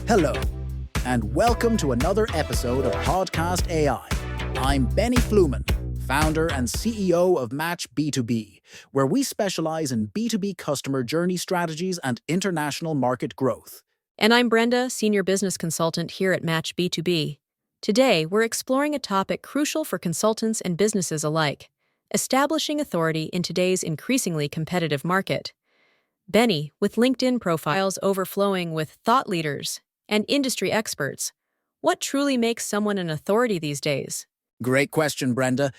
Hello, and welcome to another episode of Podcast AI. I'm Benny Fluman, founder and CEO of MATCH B2B, where we specialize in B2B customer journey strategies and international market growth. And I'm Brenda, Senior Business Consultant here at MATCH B2B. Today, we're exploring a topic crucial for consultants and businesses alike: establishing authority in today's increasingly competitive market. Benny, with LinkedIn profiles overflowing with thought leaders and industry experts, what truly makes someone an authority these days? Great question, Brenda.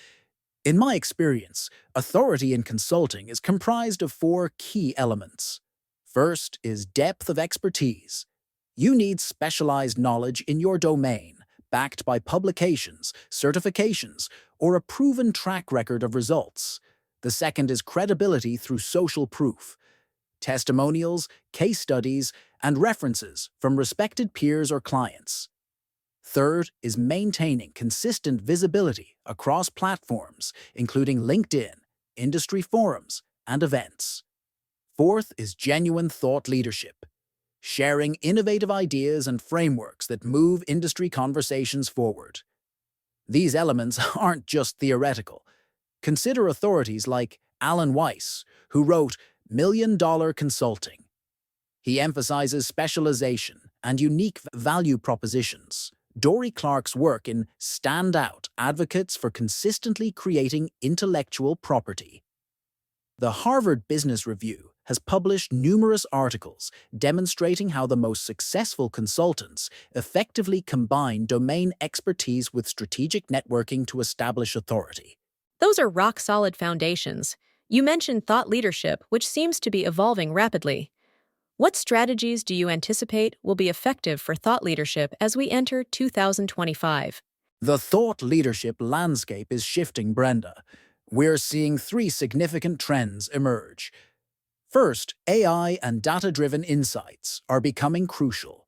In my experience, authority in consulting is comprised of four key elements. First is depth of expertise. You need specialized knowledge in your domain, backed by publications, certifications, or a proven track record of results. The second is credibility through social proof. Testimonials, case studies, and references from respected peers or clients. Third is maintaining consistent visibility across platforms, including LinkedIn, industry forums, and events. Fourth is genuine thought leadership, sharing innovative ideas and frameworks that move industry conversations forward. These elements aren't just theoretical. Consider authorities like Alan Weiss, who wrote $1 Million Consulting. He emphasizes specialization and unique value propositions. Dory Clark's work in Stand Out advocates for consistently creating intellectual property. The Harvard Business Review has published numerous articles demonstrating how the most successful consultants effectively combine domain expertise with strategic networking to establish authority. Those are rock-solid foundations. You mentioned thought leadership, which seems to be evolving rapidly. What strategies do you anticipate will be effective for thought leadership as we enter 2025? The thought leadership landscape is shifting, Brenda. We're seeing three significant trends emerge. First, AI and data-driven insights are becoming crucial.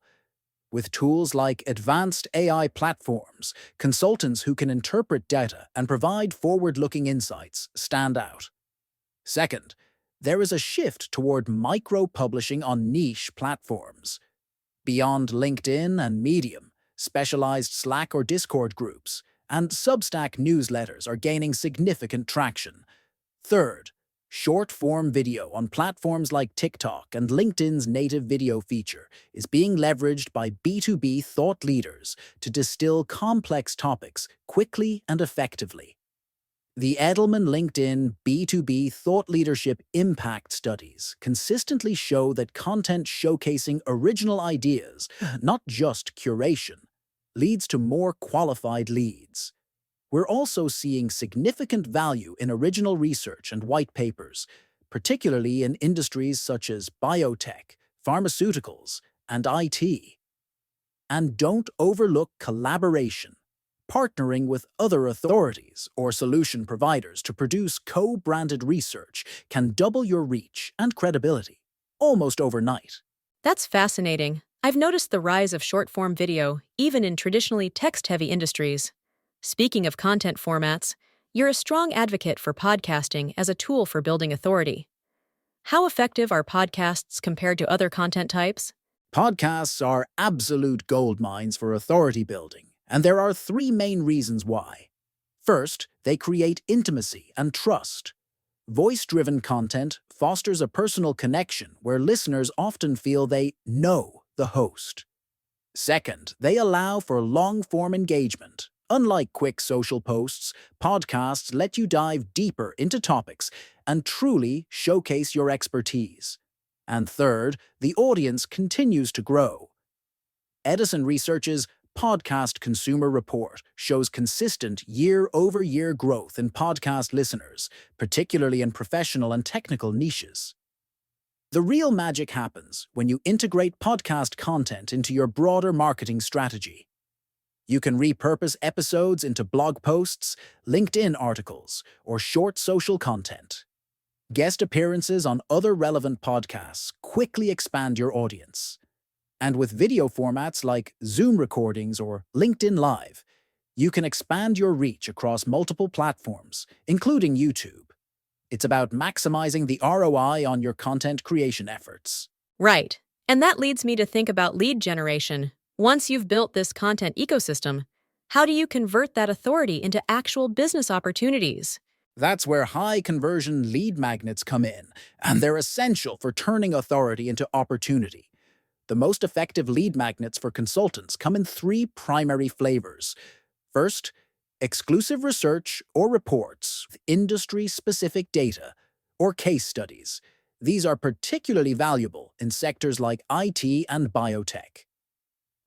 With tools like advanced AI platforms, consultants who can interpret data and provide forward-looking insights stand out. Second, there is a shift toward micro-publishing on niche platforms. Beyond LinkedIn and Medium, specialized Slack or Discord groups and Substack newsletters are gaining significant traction. Third, short-form video on platforms like TikTok and LinkedIn's native video feature is being leveraged by B2B thought leaders to distill complex topics quickly and effectively. The Edelman LinkedIn B2B Thought Leadership Impact Studies consistently show that content showcasing original ideas, not just curation, leads to more qualified leads. We're also seeing significant value in original research and white papers, particularly in industries such as biotech, pharmaceuticals, and IT. And don't overlook collaboration. Partnering with other authorities or solution providers to produce co-branded research can double your reach and credibility, almost overnight. That's fascinating. I've noticed the rise of short-form video, even in traditionally text-heavy industries. Speaking of content formats, you're a strong advocate for podcasting as a tool for building authority. How effective are podcasts compared to other content types? Podcasts are absolute goldmines for authority building, and there are three main reasons why. First, they create intimacy and trust. Voice-driven content fosters a personal connection where listeners often feel they know the host. Second, they allow for long-form engagement. Unlike quick social posts, podcasts let you dive deeper into topics and truly showcase your expertise. And third, the audience continues to grow. Edison Research's Podcast Consumer Report shows consistent year-over-year growth in podcast listeners, particularly in professional and technical niches. The real magic happens when you integrate podcast content into your broader marketing strategy. You can repurpose episodes into blog posts, LinkedIn articles, or short social content. Guest appearances on other relevant podcasts quickly expand your audience. And with video formats like Zoom recordings or LinkedIn Live, you can expand your reach across multiple platforms, including YouTube. It's about maximizing the ROI on your content creation efforts. Right. And that leads me to think about lead generation. Once you've built this content ecosystem, how do you convert that authority into actual business opportunities? That's where high-conversion lead magnets come in, and they're essential for turning authority into opportunity. The most effective lead magnets for consultants come in three primary flavors. First, exclusive research or reports with industry-specific data or case studies. These are particularly valuable in sectors like IT and biotech.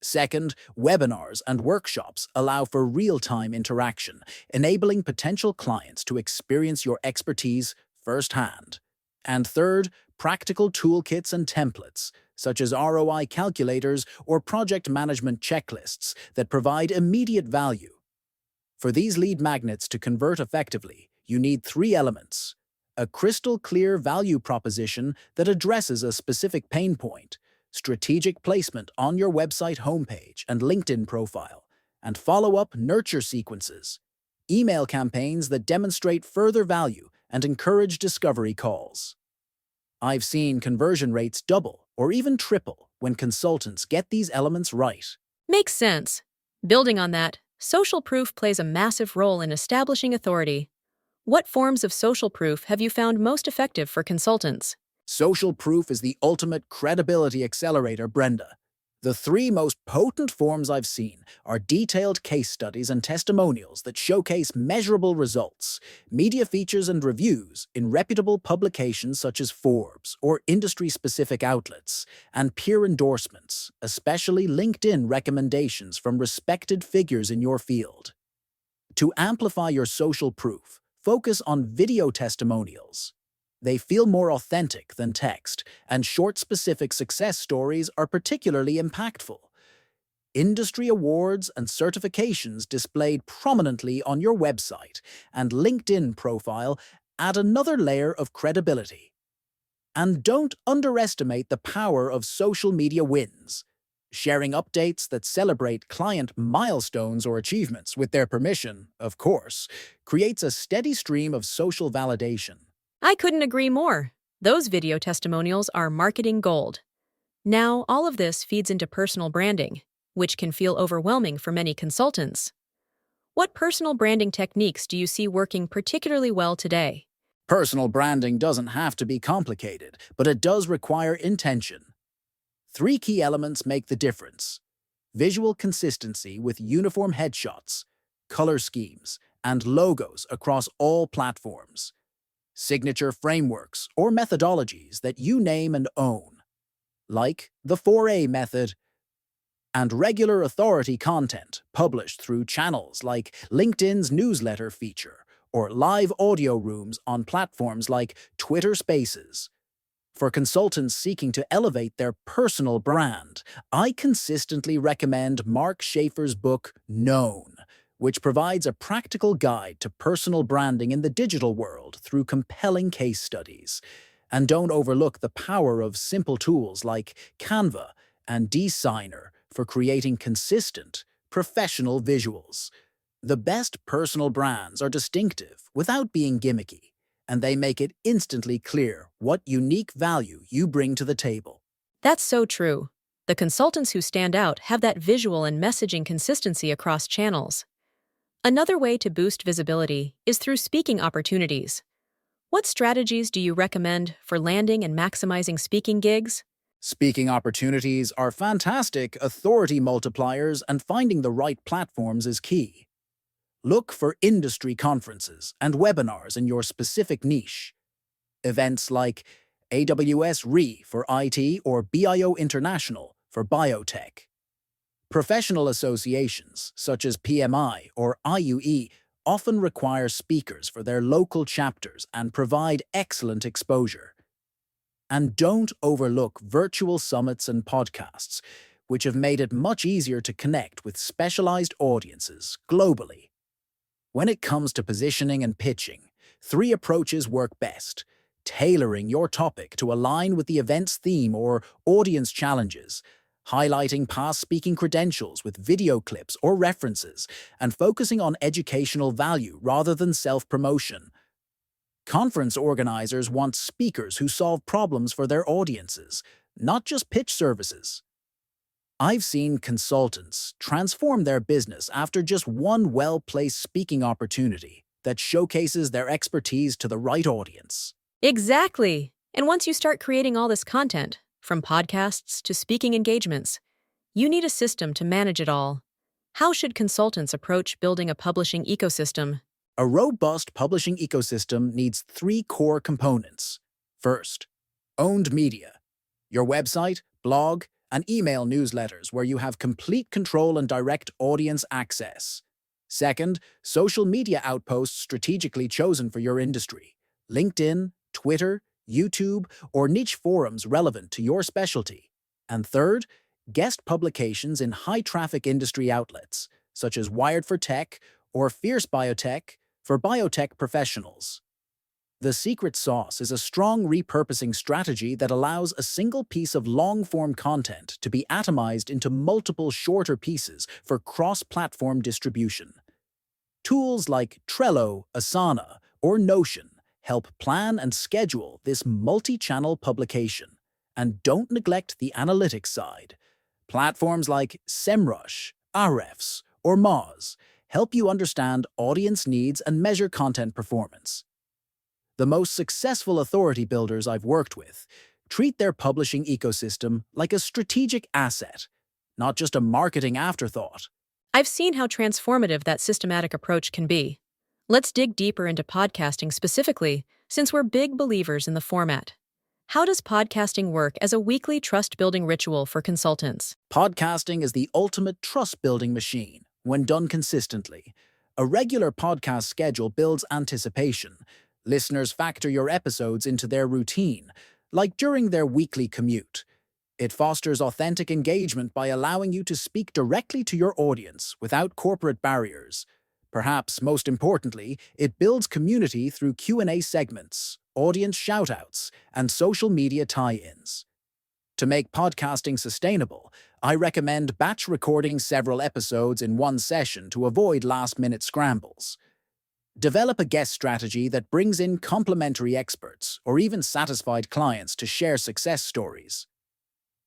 Second, webinars and workshops allow for real-time interaction, enabling potential clients to experience your expertise firsthand. And third, practical toolkits and templates, such as ROI calculators or project management checklists that provide immediate value. For these lead magnets to convert effectively, you need three elements: a crystal clear value proposition that addresses a specific pain point, strategic placement on your website homepage and LinkedIn profile, and follow-up nurture sequences, email campaigns that demonstrate further value and encourage discovery calls. I've seen conversion rates double or even triple when consultants get these elements right. Makes sense. Building on that, social proof plays a massive role in establishing authority. What forms of social proof have you found most effective for consultants? Social proof is the ultimate credibility accelerator, Brenda. The three most potent forms I've seen are detailed case studies and testimonials that showcase measurable results, media features and reviews in reputable publications such as Forbes or industry-specific outlets, and peer endorsements, especially LinkedIn recommendations from respected figures in your field. To amplify your social proof, focus on video testimonials. They feel more authentic than text, and short specific success stories are particularly impactful. Industry awards and certifications displayed prominently on your website and LinkedIn profile add another layer of credibility. And don't underestimate the power of social media wins. Sharing updates that celebrate client milestones or achievements with their permission, of course, creates a steady stream of social validation. I couldn't agree more. Those video testimonials are marketing gold. Now, all of this feeds into personal branding, which can feel overwhelming for many consultants. What personal branding techniques do you see working particularly well today? Personal branding doesn't have to be complicated, but it does require intention. Three key elements make the difference: visual consistency with uniform headshots, color schemes, and logos across all platforms, signature frameworks or methodologies that you name and own, like the 4A method, and regular authority content published through channels like LinkedIn's newsletter feature or live audio rooms on platforms like Twitter Spaces. For consultants seeking to elevate their personal brand, I consistently recommend Mark Schaefer's book, Known, which provides a practical guide to personal branding in the digital world through compelling case studies. And don't overlook the power of simple tools like Canva and Designer for creating consistent, professional visuals. The best personal brands are distinctive without being gimmicky, and they make it instantly clear what unique value you bring to the table. That's so true. The consultants who stand out have that visual and messaging consistency across channels. Another way to boost visibility is through speaking opportunities. What strategies do you recommend for landing and maximizing speaking gigs? Speaking opportunities are fantastic authority multipliers, and finding the right platforms is key. Look for industry conferences and webinars in your specific niche. Events like AWS RE for IT or BIO International for biotech. Professional associations, such as PMI or IUE, often require speakers for their local chapters and provide excellent exposure. And don't overlook virtual summits and podcasts, which have made it much easier to connect with specialized audiences globally. When it comes to positioning and pitching, three approaches work best: tailoring your topic to align with the event's theme or audience challenges, highlighting past speaking credentials with video clips or references, and focusing on educational value rather than self-promotion. Conference organizers want speakers who solve problems for their audiences, not just pitch services. I've seen consultants transform their business after just one well-placed speaking opportunity that showcases their expertise to the right audience. Exactly. And once you start creating all this content, from podcasts to speaking engagements, you need a system to manage it all. How should consultants approach building a publishing ecosystem? A robust publishing ecosystem needs three core components. First, owned media. Your website, blog, and email newsletters where you have complete control and direct audience access. Second, social media outposts strategically chosen for your industry. LinkedIn, Twitter, YouTube, or niche forums relevant to your specialty. And third, guest publications in high-traffic industry outlets, such as Wired for Tech or Fierce Biotech for biotech professionals. The secret sauce is a strong repurposing strategy that allows a single piece of long-form content to be atomized into multiple shorter pieces for cross-platform distribution. Tools like Trello, Asana, or Notion help plan and schedule this multi-channel publication. And don't neglect the analytics side. Platforms like SEMrush, Ahrefs, or Moz help you understand audience needs and measure content performance. The most successful authority builders I've worked with treat their publishing ecosystem like a strategic asset, not just a marketing afterthought. I've seen how transformative that systematic approach can be. Let's dig deeper into podcasting specifically, since we're big believers in the format. How does podcasting work as a weekly trust-building ritual for consultants? Podcasting is the ultimate trust-building machine when done consistently. A regular podcast schedule builds anticipation. Listeners factor your episodes into their routine, like during their weekly commute. It fosters authentic engagement by allowing you to speak directly to your audience without corporate barriers. Perhaps most importantly, it builds community through Q&A segments, audience shoutouts, and social media tie-ins. To make podcasting sustainable, I recommend batch recording several episodes in one session to avoid last-minute scrambles. Develop a guest strategy that brings in complementary experts or even satisfied clients to share success stories.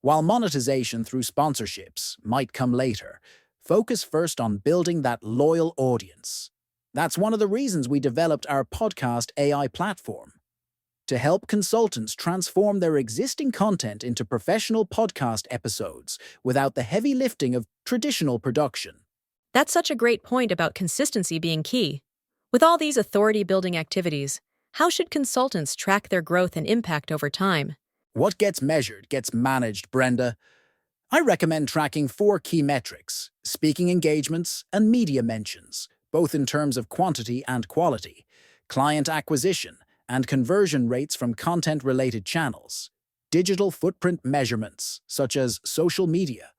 While monetization through sponsorships might come later, focus first on building that loyal audience. That's one of the reasons we developed our podcast AI platform, to help consultants transform their existing content into professional podcast episodes without the heavy lifting of traditional production. That's such a great point about consistency being key. With all these authority-building activities, how should consultants track their growth and impact over time? What gets measured gets managed, Brenda. I recommend tracking 4 key metrics: speaking engagements and media mentions, both in terms of quantity and quality, client acquisition, and conversion rates from content-related channels, digital footprint measurements such as social media,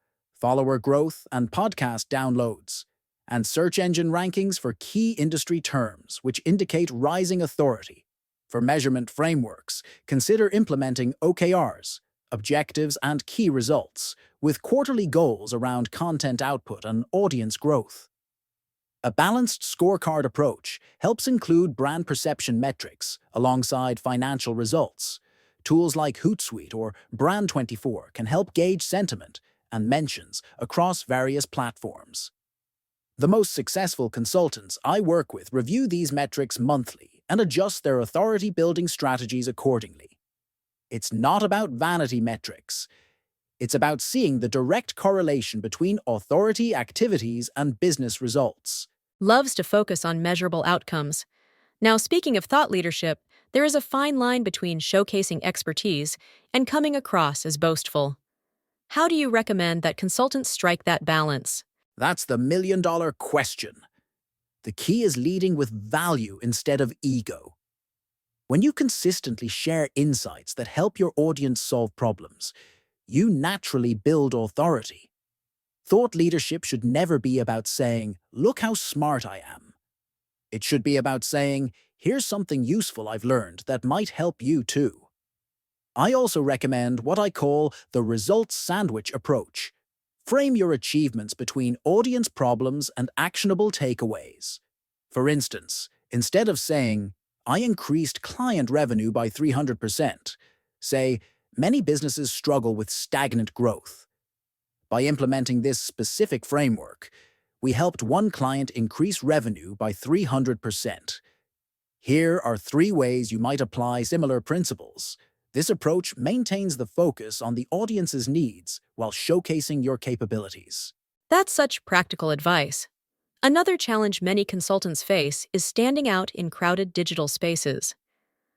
follower growth, and podcast downloads, and search engine rankings for key industry terms which indicate rising authority. For measurement frameworks, consider implementing OKRs, objectives, and key results, with quarterly goals around content output and audience growth. A balanced scorecard approach helps include brand perception metrics alongside financial results. Tools like Hootsuite or Brand24 can help gauge sentiment and mentions across various platforms. The most successful consultants I work with review these metrics monthly and adjust their authority-building strategies accordingly. It's not about vanity metrics. It's about seeing the direct correlation between authority activities and business results. Loves to focus on measurable outcomes. Now, speaking of thought leadership, there is a fine line between showcasing expertise and coming across as boastful. How do you recommend that consultants strike that balance? That's the million-dollar question. The key is leading with value instead of ego. When you consistently share insights that help your audience solve problems, you naturally build authority. Thought leadership should never be about saying, "Look how smart I am." It should be about saying, "Here's something useful I've learned that might help you too." I also recommend what I call the results sandwich approach. Frame your achievements between audience problems and actionable takeaways. For instance, instead of saying, "I increased client revenue by 300%, say, many businesses struggle with stagnant growth. By implementing this specific framework, we helped one client increase revenue by 300%. Here are 3 ways you might apply similar principles. This approach maintains the focus on the audience's needs while showcasing your capabilities. That's such practical advice. Another challenge many consultants face is standing out in crowded digital spaces.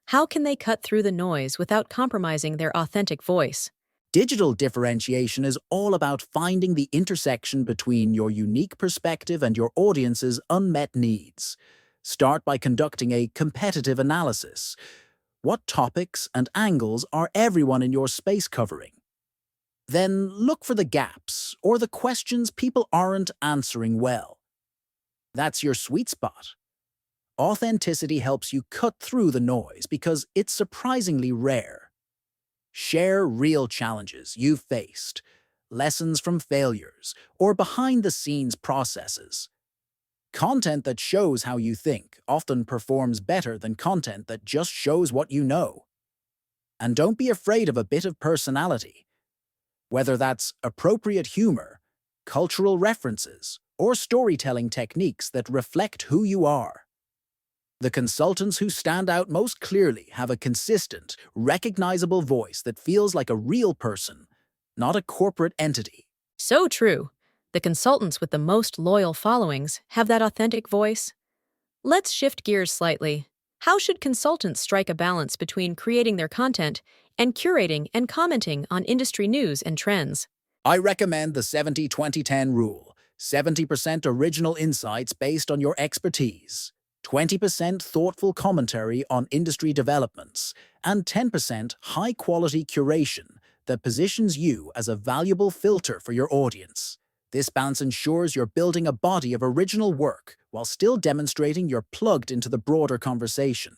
How can they cut through the noise without compromising their authentic voice? Digital differentiation is all about finding the intersection between your unique perspective and your audience's unmet needs. Start by conducting a competitive analysis. What topics and angles are everyone in your space covering? Then look for the gaps or the questions people aren't answering well. That's your sweet spot. Authenticity helps you cut through the noise because it's surprisingly rare. Share real challenges you've faced, lessons from failures, or behind-the-scenes processes. Content that shows how you think often performs better than content that just shows what you know. And don't be afraid of a bit of personality. Whether that's appropriate humor, cultural references, or storytelling techniques that reflect who you are. The consultants who stand out most clearly have a consistent, recognizable voice that feels like a real person, not a corporate entity. So true. The consultants with the most loyal followings have that authentic voice. Let's shift gears slightly. How should consultants strike a balance between creating their content and curating and commenting on industry news and trends? I recommend the 70-20-10 rule: 70% original insights based on your expertise, 20% thoughtful commentary on industry developments, and 10% high-quality curation that positions you as a valuable filter for your audience. This balance ensures you're building a body of original work while still demonstrating you're plugged into the broader conversation.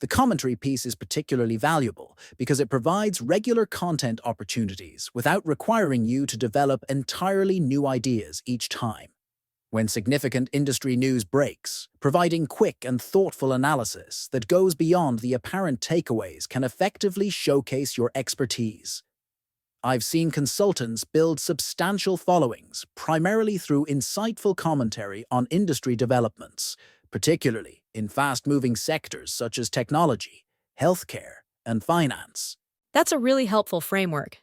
The commentary piece is particularly valuable because it provides regular content opportunities without requiring you to develop entirely new ideas each time. When significant industry news breaks, providing quick and thoughtful analysis that goes beyond the apparent takeaways can effectively showcase your expertise. I've seen consultants build substantial followings primarily through insightful commentary on industry developments, particularly in fast-moving sectors such as technology, healthcare, and finance. That's a really helpful framework.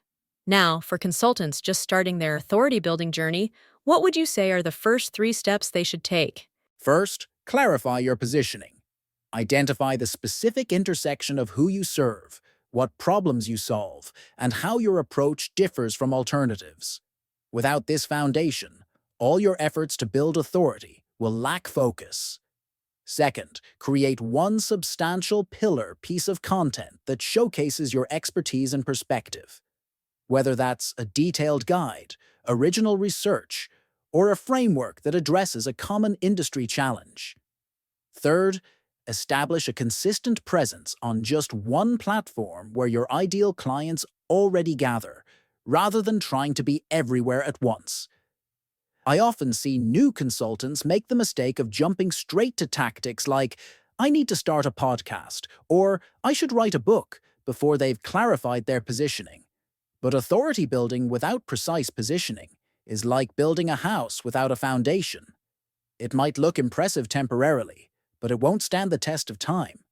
Now, for consultants just starting their authority-building journey, what would you say are the first 3 steps they should take? First, clarify your positioning. Identify the specific intersection of who you serve, what problems you solve, and how your approach differs from alternatives. Without this foundation, all your efforts to build authority will lack focus. Second, create one substantial pillar piece of content that showcases your expertise and perspective. Whether that's a detailed guide, original research, or a framework that addresses a common industry challenge. Third, establish a consistent presence on just one platform where your ideal clients already gather, rather than trying to be everywhere at once. I often see new consultants make the mistake of jumping straight to tactics like, "I need to start a podcast," or "I should write a book," before they've clarified their positioning. But authority building without precise positioning is like building a house without a foundation. It might look impressive temporarily, but it won't stand the test of time.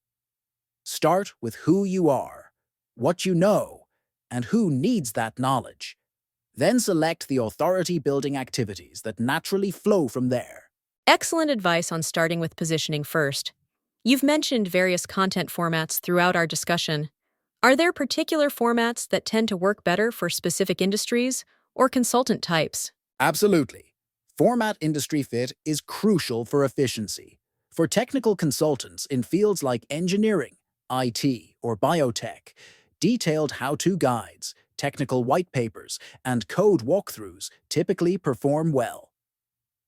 Start with who you are, what you know, and who needs that knowledge. Then select the authority-building activities that naturally flow from there. Excellent advice on starting with positioning first. You've mentioned various content formats throughout our discussion. Are there particular formats that tend to work better for specific industries or consultant types? Absolutely. Format industry fit is crucial for efficiency. For technical consultants in fields like engineering, IT, or biotech, detailed how-to guides, technical white papers, and code walkthroughs typically perform well.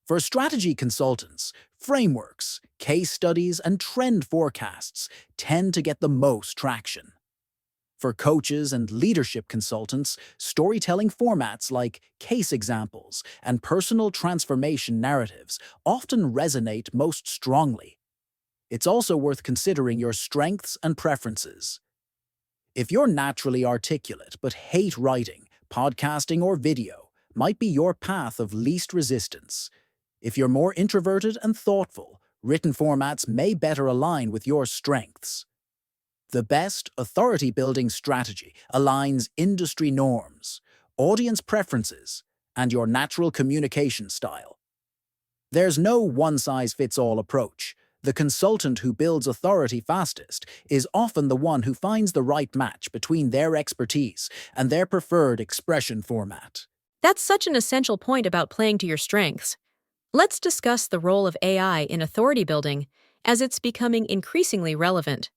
For strategy consultants, frameworks, case studies, and trend forecasts tend to get the most traction. For coaches and leadership consultants, storytelling formats like case examples and personal transformation narratives often resonate most strongly. It's also worth considering your strengths and preferences. If you're naturally articulate but hate writing, podcasting, or video might be your path of least resistance. If you're more introverted and thoughtful, written formats may better align with your strengths. The best authority-building strategy aligns industry norms, audience preferences, and your natural communication style. There's no one-size-fits-all approach. The consultant who builds authority fastest is often the one who finds the right match between their expertise and their preferred expression format. That's such an essential point about playing to your strengths. Let's discuss the role of AI in authority building, as it's becoming increasingly relevant.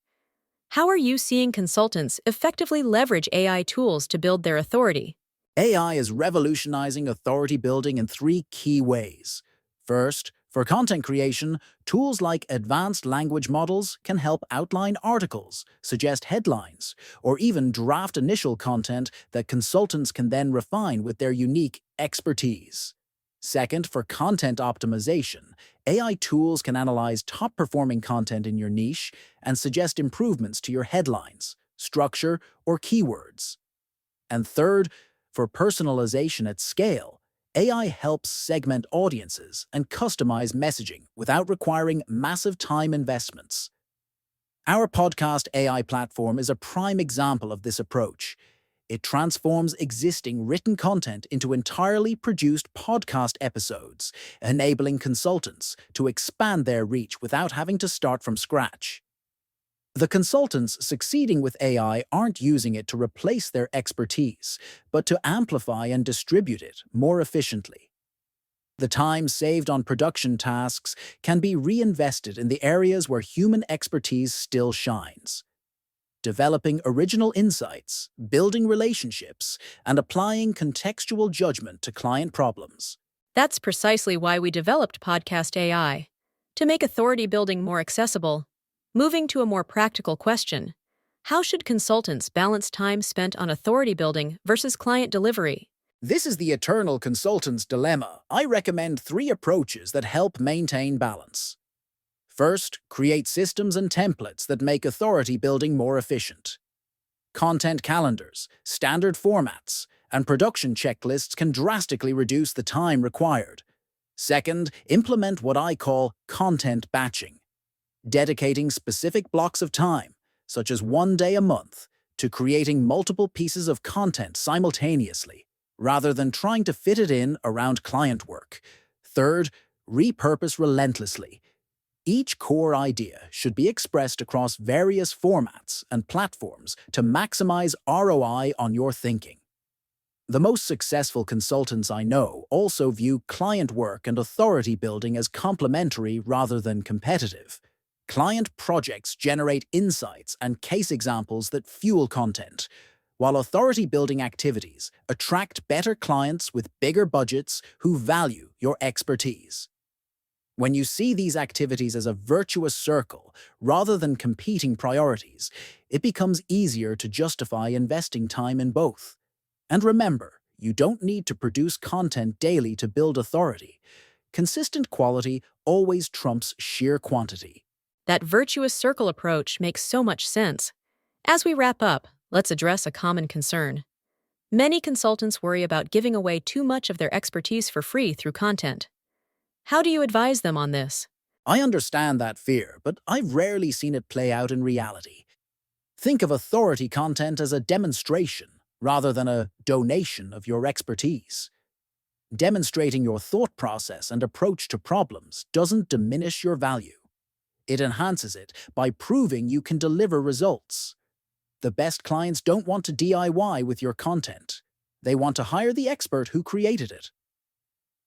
How are you seeing consultants effectively leverage AI tools to build their authority? AI is revolutionizing authority building in three key ways. First, for content creation, tools like advanced language models can help outline articles, suggest headlines, or even draft initial content that consultants can then refine with their unique expertise. Second, for content optimization, AI tools can analyze top-performing content in your niche and suggest improvements to your headlines, structure, or keywords. And third, for personalization at scale, AI helps segment audiences and customize messaging without requiring massive time investments. Our podcast AI platform is a prime example of this approach. It transforms existing written content into entirely produced podcast episodes, enabling consultants to expand their reach without having to start from scratch. The consultants succeeding with AI aren't using it to replace their expertise, but to amplify and distribute it more efficiently. The time saved on production tasks can be reinvested in the areas where human expertise still shines. Developing original insights, building relationships, and applying contextual judgment to client problems. That's precisely why we developed Podcast AI, to make authority building more accessible. Moving to a more practical question, how should consultants balance time spent on authority building versus client delivery? This is the eternal consultant's dilemma. I recommend three approaches that help maintain balance. First, create systems and templates that make authority building more efficient. Content calendars, standard formats, and production checklists can drastically reduce the time required. Second, implement what I call content batching, dedicating specific blocks of time, such as one day a month, to creating multiple pieces of content simultaneously, rather than trying to fit it in around client work. Third, repurpose relentlessly. Each core idea should be expressed across various formats and platforms to maximize ROI on your thinking. The most successful consultants I know also view client work and authority building as complementary rather than competitive. Client projects generate insights and case examples that fuel content, while authority-building activities attract better clients with bigger budgets who value your expertise. When you see these activities as a virtuous circle rather than competing priorities, it becomes easier to justify investing time in both. And remember, you don't need to produce content daily to build authority. Consistent quality always trumps sheer quantity. That virtuous circle approach makes so much sense. As we wrap up, let's address a common concern. Many consultants worry about giving away too much of their expertise for free through content. How do you advise them on this? I understand that fear, but I've rarely seen it play out in reality. Think of authority content as a demonstration rather than a donation of your expertise. Demonstrating your thought process and approach to problems doesn't diminish your value. It enhances it by proving you can deliver results. The best clients don't want to DIY with your content. They want to hire the expert who created it.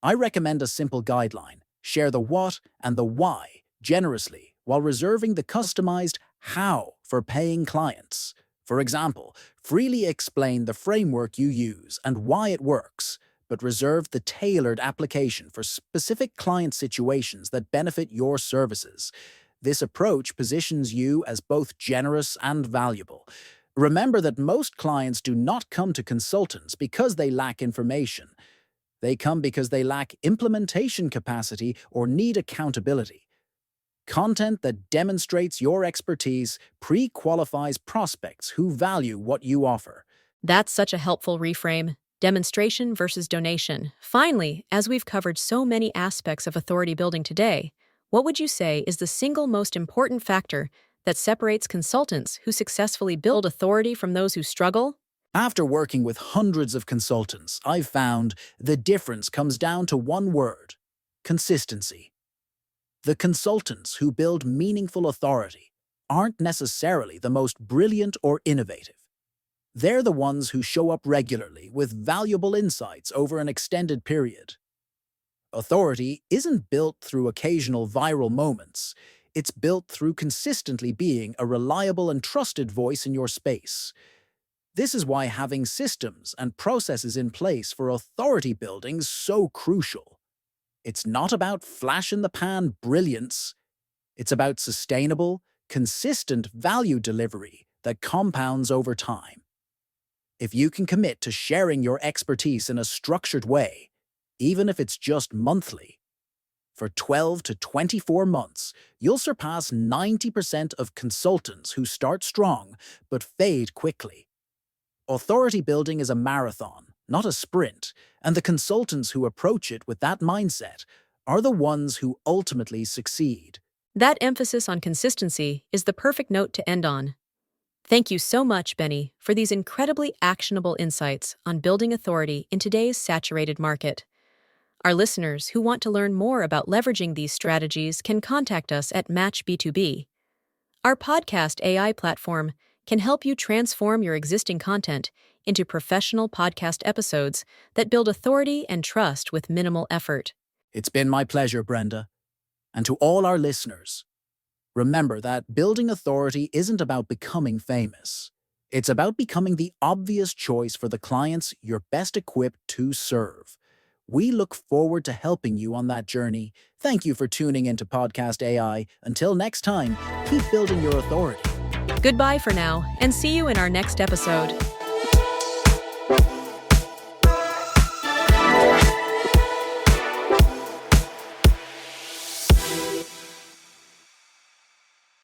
I recommend a simple guideline. Share the what and the why generously while reserving the customized how for paying clients. For example, freely explain the framework you use and why it works, but reserve the tailored application for specific client situations that benefit your services. This approach positions you as both generous and valuable. Remember that most clients do not come to consultants because they lack information. They come because they lack implementation capacity or need accountability. Content that demonstrates your expertise pre-qualifies prospects who value what you offer. That's such a helpful reframe. Demonstration versus donation. Finally, as we've covered so many aspects of authority building today, what would you say is the single most important factor that separates consultants who successfully build authority from those who struggle? After working with hundreds of consultants, I've found the difference comes down to one word: consistency. The consultants who build meaningful authority aren't necessarily the most brilliant or innovative. They're the ones who show up regularly with valuable insights over an extended period. Authority isn't built through occasional viral moments. It's built through consistently being a reliable and trusted voice in your space. This is why having systems and processes in place for authority building is so crucial. It's not about flash-in-the-pan brilliance. It's about sustainable, consistent value delivery that compounds over time. If you can commit to sharing your expertise in a structured way, even if it's just monthly, for 12 to 24 months, you'll surpass 90% of consultants who start strong but fade quickly. Authority building is a marathon, not a sprint, and the consultants who approach it with that mindset are the ones who ultimately succeed. That emphasis on consistency is the perfect note to end on. Thank you so much, Benny, for these incredibly actionable insights on building authority in today's saturated market. Our listeners who want to learn more about leveraging these strategies can contact us at MATCH B2B. Our podcast AI platform can help you transform your existing content into professional podcast episodes that build authority and trust with minimal effort. It's been my pleasure, Brenda. And to all our listeners, remember that building authority isn't about becoming famous. It's about becoming the obvious choice for the clients you're best equipped to serve. We look forward to helping you on that journey. Thank you for tuning into Podcast AI. Until next time, keep building your authority. Goodbye for now, and see you in our next episode.